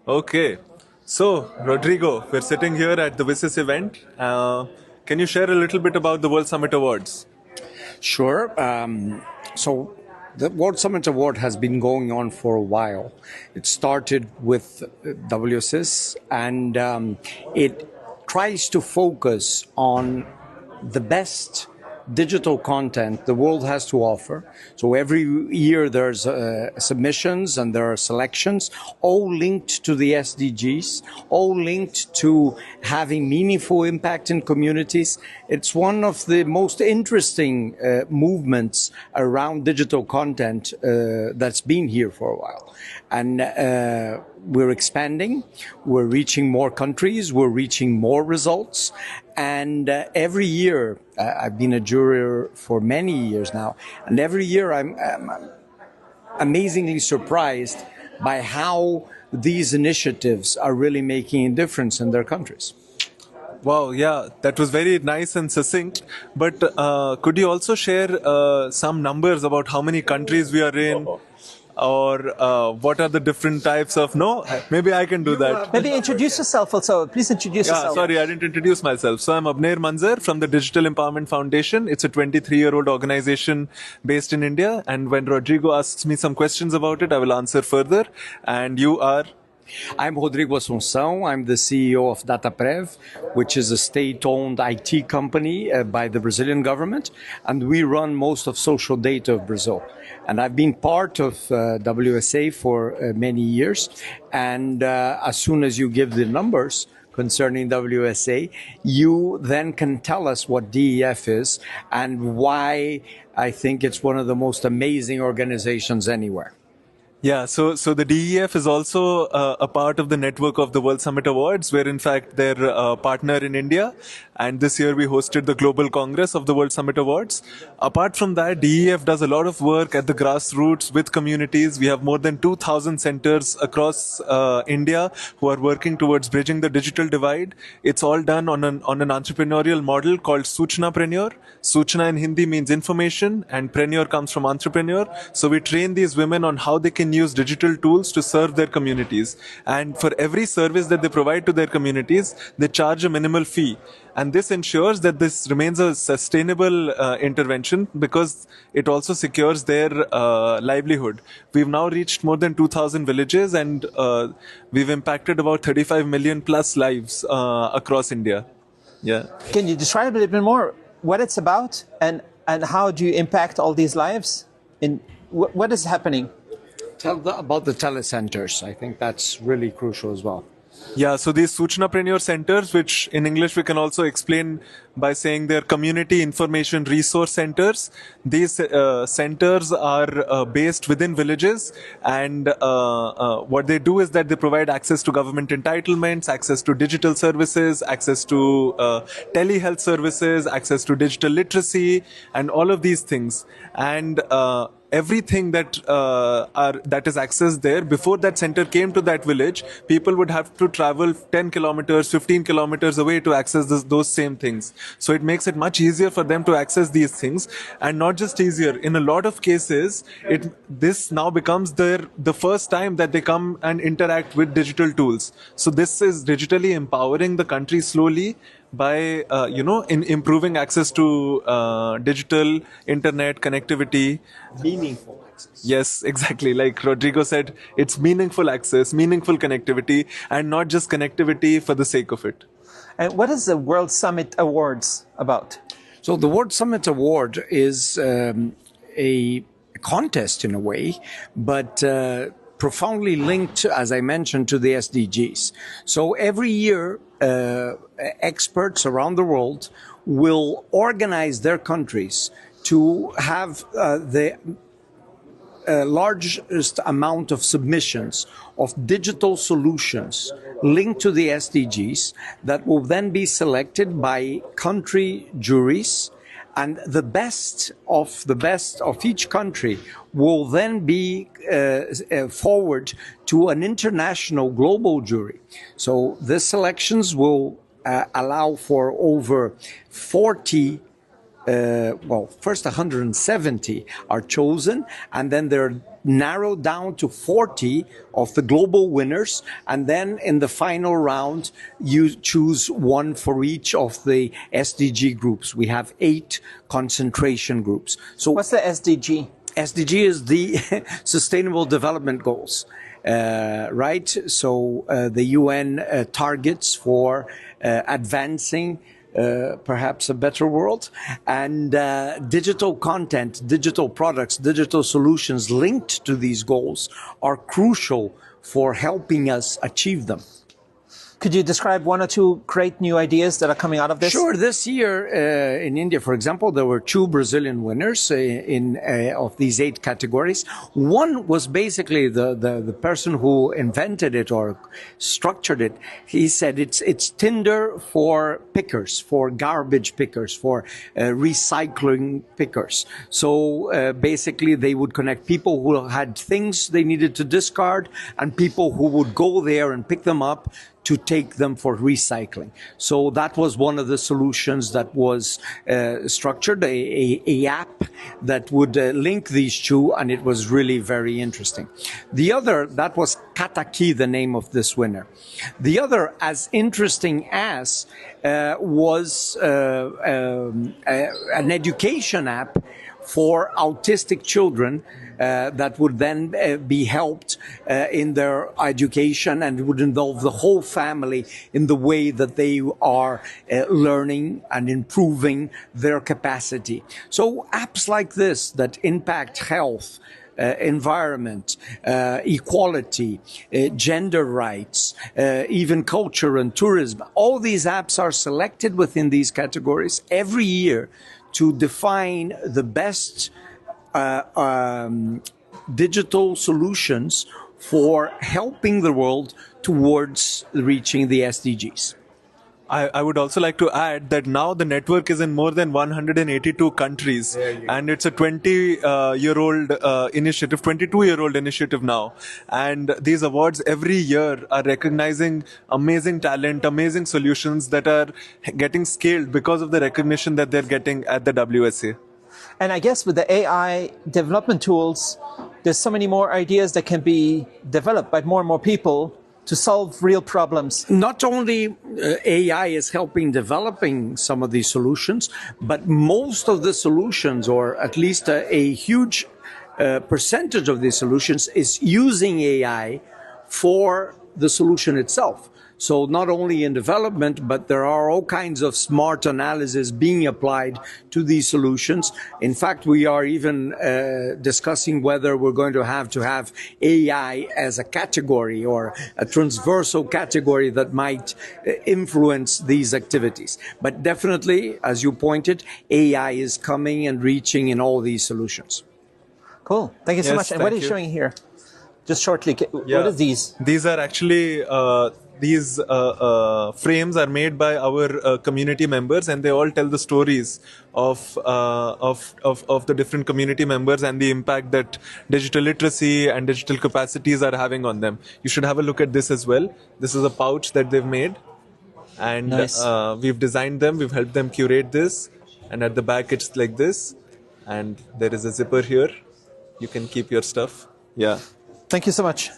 Okay. So, Rodrigo, we're sitting here at the WSIS event. Can you share a little bit about the World Summit Awards? Sure. So the World Summit Award has been going on for a while. It started with WSIS, and it tries to focus on the best digital content the world has to offer. So every year there's submissions and there are selections, all linked to the SDGs, all linked to having meaningful impact in communities. It's one of the most interesting movements around digital content that's been here for a while. And we're expanding, we're reaching more countries, we're reaching more results. And every year, I've been a juror for many years now, and every year I'm amazingly surprised by how these initiatives are really making a difference in their countries. Wow, yeah, that was very nice and succinct. But could you also share some numbers about how many countries we are in? Or what are the different types of... No, maybe I can do that. Maybe introduce yourself also. Please introduce yourself. Sorry, I didn't introduce myself. So I'm Abner Manzar from the Digital Empowerment Foundation. It's a 23-year-old organization based in India. And when Rodrigo asks me some questions about it, I will answer further. And you are... I'm Rodrigo Assumpção. I'm the CEO of Dataprev, which is a state-owned IT company by the Brazilian government, and we run most of social data of Brazil. And I've been part of WSA for many years, and as soon as you give the numbers concerning WSA, you then can tell us what DEF is and why I think it's one of the most amazing organizations anywhere. Yeah, so the DEF is also a part of the network of the World Summit Awards. We're in fact their partner in India. And this year we hosted the Global Congress of the World Summit Awards. Apart from that, DEF does a lot of work at the grassroots with communities. We have more than 2,000 centers across India who are working towards bridging the digital divide. It's all done on an entrepreneurial model called Suchnapreneur. Suchna in Hindi means information, and preneur comes from entrepreneur. So we train these women on how they can use digital tools to serve their communities. And for every service that they provide to their communities, they charge a minimal fee. And this ensures that this remains a sustainable intervention because it also secures their livelihood. We've now reached more than 2,000 villages, and we've impacted about 35 million plus lives across India. Yeah. Can you describe a little bit more what it's about and how do you impact all these lives? What is happening? Tell about the telecenters. I think that's really crucial as well. Yeah, so these Suchnapreneur centers, which in English we can also explain by saying they're community information resource centers. These centers are based within villages, and what they do is that they provide access to government entitlements, access to digital services, access to telehealth services, access to digital literacy, and all of these things. And everything that is accessed there, before that center came to that village, people would have to travel 10 kilometers, 15 kilometers away to access those same things. So it makes it much easier for them to access these things, and not just easier. In a lot of cases, this now becomes the first time that they come and interact with digital tools. So this is digitally empowering the country slowly by in improving access to digital internet connectivity. Meaningful access. Yes, exactly. Like Rodrigo said, it's meaningful access, meaningful connectivity, and not just connectivity for the sake of it. And what is the World Summit Awards about? So the World Summit Award is a contest in a way, but profoundly linked, as I mentioned, to the SDGs. So every year, experts around the world will organize their countries to have the largest amount of submissions of digital solutions linked to the SDGs that will then be selected by country juries, and the best of each country will then be forward to an international global jury. So the selections will allow for over 40 first 170 are chosen, and then they're narrowed down to 40 of the global winners. And then in the final round, you choose one for each of the SDG groups. We have 8 concentration groups. So What's the SDG? SDG is the Sustainable Development Goals, right? So the UN targets for advancing perhaps a better world, and digital content, digital products, digital solutions linked to these goals are crucial for helping us achieve them. Could you describe 1 or 2 great new ideas that are coming out of this? Sure. This year in India, for example, there were 2 Brazilian winners of these 8 categories. One was basically the person who invented it or structured it. He said it's Tinder for pickers, for garbage pickers, for recycling pickers. So basically they would connect people who had things they needed to discard and people who would go there and pick them up to take them for recycling. So that was one of the solutions that was structured, a app that would link these 2, and it was really very interesting. The other, that was Kataki, the name of this winner. The other, as interesting as, was an education app for autistic children that would then be helped in their education, and would involve the whole family in the way that they are learning and improving their capacity. So apps like this that impact health, environment, equality, gender rights, even culture and tourism. All these apps are selected within these categories every year to define the best digital solutions for helping the world towards reaching the SDGs. I would also like to add that now the network is in more than 182 countries, and it's a 20-year-old initiative, 22-year-old initiative now. And these awards every year are recognizing amazing talent, amazing solutions that are getting scaled because of the recognition that they're getting at the WSA. And I guess with the AI development tools, there's so many more ideas that can be developed by more and more people to solve real problems. Not only AI is helping developing some of these solutions, but most of the solutions, or at least a huge percentage of these solutions, is using AI for the solution itself. So not only in development, but there are all kinds of smart analysis being applied to these solutions. In fact, we are even discussing whether we're going to have AI as a category or a transversal category that might influence these activities. But definitely, as you pointed, AI is coming and reaching in all these solutions. Cool. Thank you so Yes, much. And what are you showing here? Just shortly, what are these? These are actually these frames are made by our community members, and they all tell the stories of the different community members and the impact that digital literacy and digital capacities are having on them. You should have a look at this as well. This is a pouch that they've made, and nice. We've designed them. We've helped them curate this, and at the back it's like this, and there is a zipper here. You can keep your stuff. Yeah. Thank you so much.